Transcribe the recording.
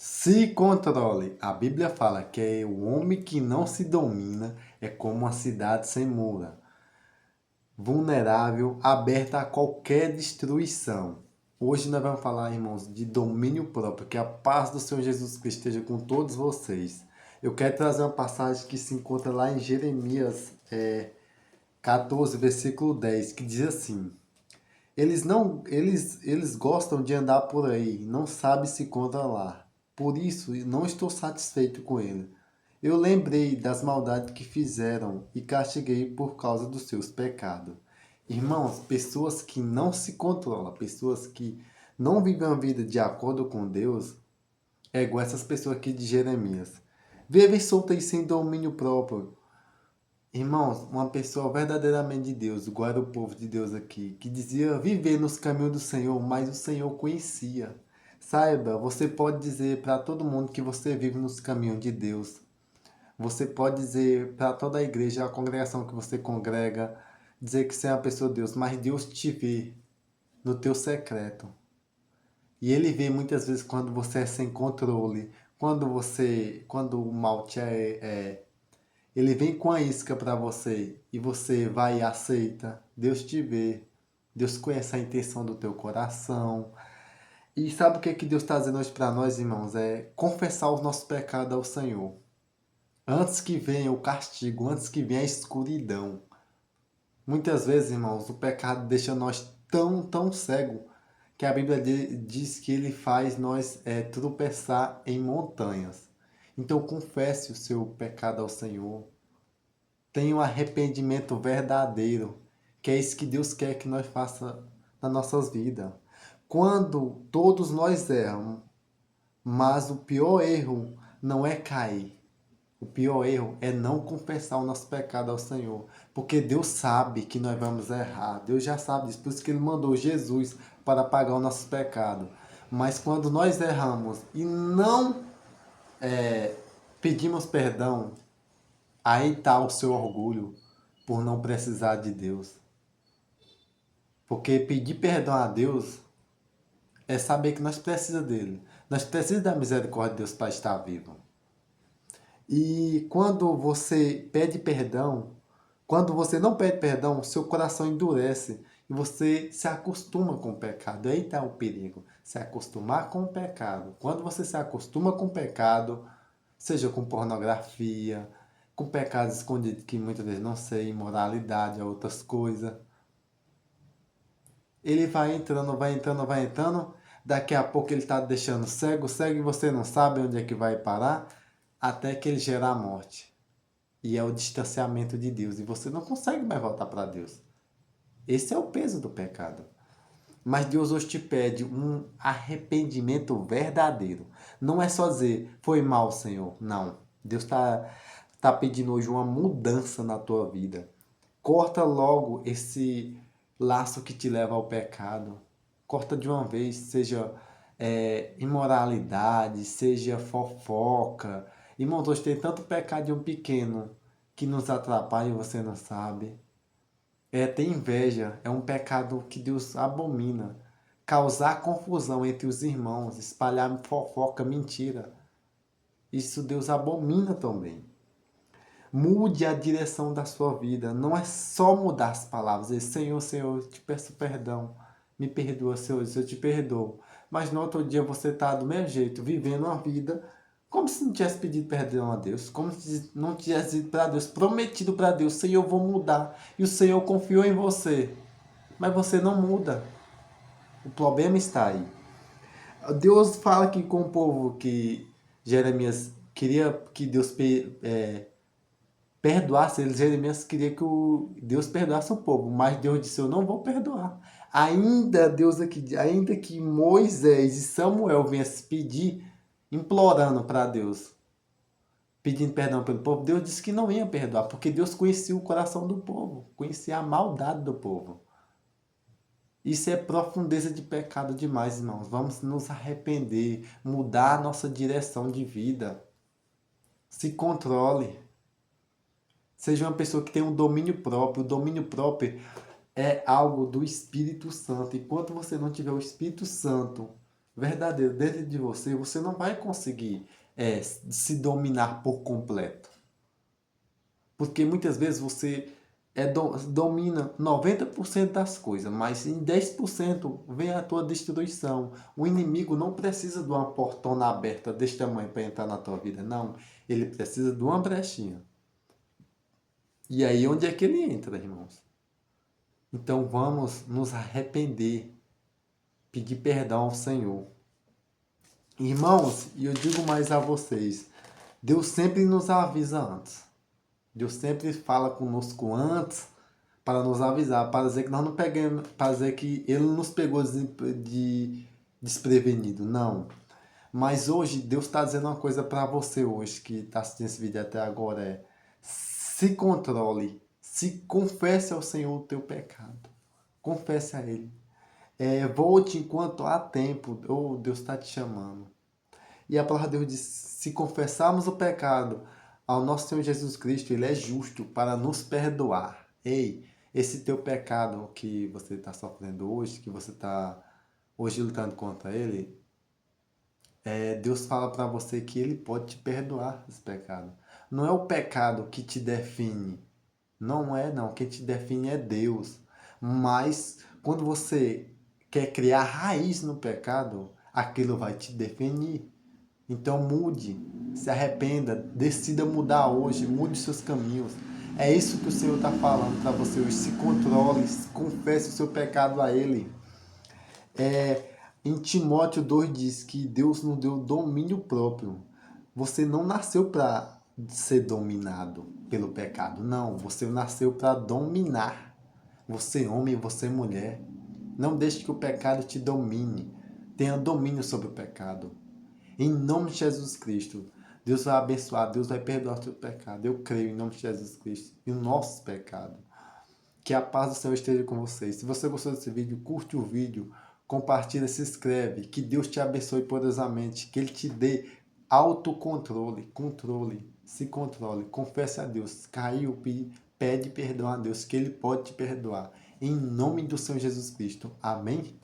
Se controle. A Bíblia fala que é o homem que não se domina é como uma cidade sem mura, vulnerável, aberta a qualquer destruição. Hoje nós vamos falar, irmãos, de domínio próprio. Que a paz do Senhor Jesus Cristo esteja com todos vocês. Eu quero trazer uma passagem que se encontra lá em Jeremias 14, versículo 10, que diz assim: eles gostam de andar por aí, não sabem se controlar. Por isso, não estou satisfeito com ele. Eu lembrei das maldades que fizeram e castiguei por causa dos seus pecados. Irmãos, pessoas que não se controlam, pessoas que não vivem a vida de acordo com Deus, é igual essas pessoas aqui de Jeremias. Vivem soltas e sem domínio próprio. Irmãos, uma pessoa verdadeiramente de Deus, igual era o povo de Deus aqui, que dizia viver nos caminhos do Senhor, mas o Senhor conhecia. Saiba, você pode dizer para todo mundo que você vive nos caminhos de Deus. Você pode dizer para toda a igreja, a congregação que você congrega, dizer que você é uma pessoa de Deus, mas Deus te vê no teu secreto. E Ele vê muitas vezes quando você é sem controle, quando o mal ele vem com a isca para você e você vai e aceita. Deus te vê. Deus conhece a intenção do teu coração. E sabe o que, que Deus está dizendo hoje para nós, irmãos? É confessar os nossos pecados ao Senhor. Antes que venha o castigo, antes que venha a escuridão. Muitas vezes, irmãos, o pecado deixa nós tão cego que a Bíblia diz que ele faz nós tropeçar em montanhas. Então confesse o seu pecado ao Senhor. Tenha um arrependimento verdadeiro, que é isso que Deus quer que nós faça nas nossas vidas. Quando todos nós erramos, mas o pior erro não é cair. O pior erro é não confessar o nosso pecado ao Senhor. Porque Deus sabe que nós vamos errar. Deus já sabe disso. Por isso que Ele mandou Jesus para pagar o nosso pecado. Mas quando nós erramos e não pedimos perdão, aí está o seu orgulho por não precisar de Deus. Porque pedir perdão a Deus é saber que nós precisamos dele. Nós precisamos da misericórdia de Deus para estar vivo. E quando você pede perdão, quando você não pede perdão, seu coração endurece e você se acostuma com o pecado. Aí está o perigo, se acostumar com o pecado. Quando você se acostuma com o pecado, seja com pornografia, com pecados escondidos que muitas vezes não sei, imoralidade, outras coisas, ele vai entrando, vai entrando, vai entrando. Daqui a pouco ele está deixando cego, cego e você não sabe onde é que vai parar, até que ele gerar a morte. E é o distanciamento de Deus. E você não consegue mais voltar para Deus. Esse é o peso do pecado. Mas Deus hoje te pede um arrependimento verdadeiro. Não é só dizer, foi mal, Senhor. Não. Deus tá pedindo hoje uma mudança na tua vida. Corta logo esse laço que te leva ao pecado. Corta de uma vez, seja imoralidade, seja fofoca. Irmãos, hoje tem tanto pecadinho pequeno que nos atrapalha e você não sabe. Ter inveja é um pecado que Deus abomina. Causar confusão entre os irmãos, espalhar fofoca, mentira. Isso Deus abomina também. Mude a direção da sua vida. Não é só mudar as palavras. Dizer, Senhor, Senhor, eu te peço perdão. Me perdoa, Senhor, eu te perdoo. Mas no outro dia você está do mesmo jeito, vivendo uma vida como se não tivesse pedido perdão a Deus. Como se não tivesse dito para Deus, prometido para Deus, Senhor, eu vou mudar. E o Senhor confiou em você. Mas você não muda. O problema está aí. Deus fala aqui com o povo que Jeremias queria que Deus perdoasse eles. Jeremias queria que Deus perdoasse o povo, mas Deus disse, eu não vou perdoar. Ainda Deus aqui, ainda que Moisés e Samuel venham se pedir, implorando para Deus, pedindo perdão pelo povo, Deus disse que não ia perdoar, porque Deus conhecia o coração do povo, conhecia a maldade do povo. Isso é profundeza de pecado demais, irmãos. Vamos nos arrepender, mudar a nossa direção de vida. Se controle. Seja uma pessoa que tem um domínio próprio. O domínio próprio é algo do Espírito Santo. Enquanto você não tiver o Espírito Santo verdadeiro dentro de você, você não vai conseguir se dominar por completo. Porque muitas vezes você domina 90% das coisas, mas em 10% vem a tua destruição. O inimigo não precisa de uma portona aberta deste tamanho para entrar na tua vida, não. Ele precisa de uma brechinha. E aí onde é que ele entra, irmãos? Então vamos nos arrepender, pedir perdão ao Senhor. Irmãos, e eu digo mais a vocês, Deus sempre nos avisa antes. Deus sempre fala conosco antes para nos avisar, para dizer que nós não pegamos, para dizer que Ele nos pegou desprevenido. Não. Mas hoje Deus está dizendo uma coisa para você hoje que está assistindo esse vídeo até agora se controle, se confesse ao Senhor o teu pecado, confesse a Ele. Volte enquanto há tempo, ou Deus está te chamando. E a palavra de Deus diz, se confessarmos o pecado ao nosso Senhor Jesus Cristo, Ele é justo para nos perdoar. Ei, esse teu pecado que você está sofrendo hoje, que você está hoje lutando contra ele, Deus fala para você que Ele pode te perdoar esse pecado. Não é o pecado que te define. Não é, não. Quem te define é Deus. Mas quando você quer criar raiz no pecado, aquilo vai te definir. Então mude, se arrependa, decida mudar hoje, mude seus caminhos. É isso que o Senhor está falando para você hoje. Se controle, confesse o seu pecado a Ele. Em Timóteo 2 diz que Deus nos deu domínio próprio. Você não nasceu para ser dominado pelo pecado. Não, você nasceu para dominar. Você homem, você mulher. Não deixe que o pecado te domine. Tenha domínio sobre o pecado. Em nome de Jesus Cristo, Deus vai abençoar, Deus vai perdoar o teu pecado. Eu creio em nome de Jesus Cristo e o nosso pecado. Que a paz do Senhor esteja com vocês. Se você gostou desse vídeo, curte o vídeo, compartilha, se inscreve. Que Deus te abençoe poderosamente. Que Ele te dê autocontrole, se controle. Confesse a Deus. Caiu, pede perdão a Deus, que Ele pode te perdoar. Em nome do Senhor Jesus Cristo. Amém?